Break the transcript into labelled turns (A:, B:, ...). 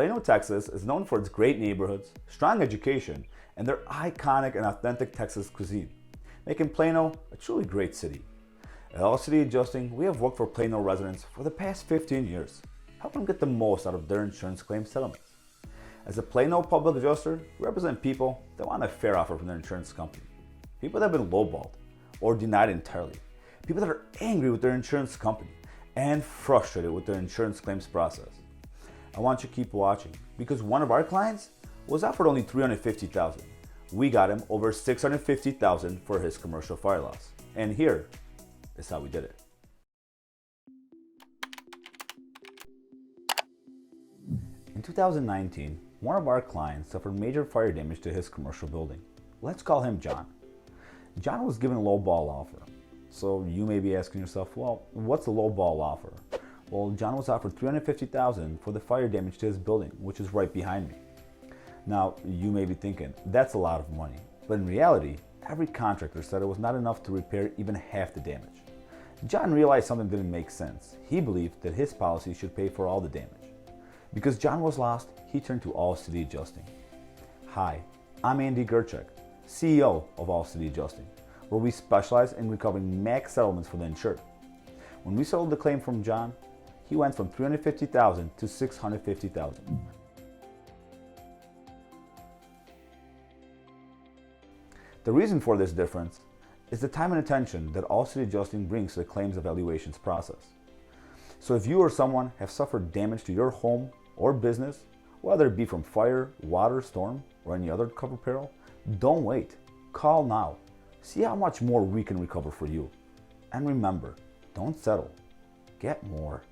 A: Plano, Texas is known for its great neighborhoods, strong education, and their iconic and authentic Texas cuisine, making Plano a truly great city. At All City Adjusting, we have worked for Plano residents for the past 15 years, helping them get the most out of their insurance claim settlements. As a Plano Public Adjuster, we represent people that want a fair offer from their insurance company, people that have been lowballed or denied entirely, people that are angry with their insurance company and frustrated with their insurance claims process. I want you to keep watching because one of our clients was offered only $350,000. We got him over $650,000 for his commercial fire loss. And here is how we did it. In 2019, one of our clients suffered major fire damage to his commercial building. Let's call him John. John was given a low ball offer. So you may be asking yourself, well, what's a low ball offer? Well, John was offered $350,000 for the fire damage to his building, which is right behind me. Now, you may be thinking, that's a lot of money. But in reality, every contractor said it was not enough to repair even half the damage. John realized something didn't make sense. He believed that his policy should pay for all the damage. Because John was lost, he turned to All City Adjusting. Hi, I'm Andy Gerchek, CEO of All City Adjusting, where we specialize in recovering max settlements for the insured. When we settled the claim from John, he went from $350,000 to $650,000. The reason for this difference is the time and attention that All City Adjusting brings to the claims evaluations process. So if you or someone have suffered damage to your home or business, whether it be from fire, water, storm, or any other covered peril, don't wait. Call now. See how much more we can recover for you. And remember, don't settle. Get more.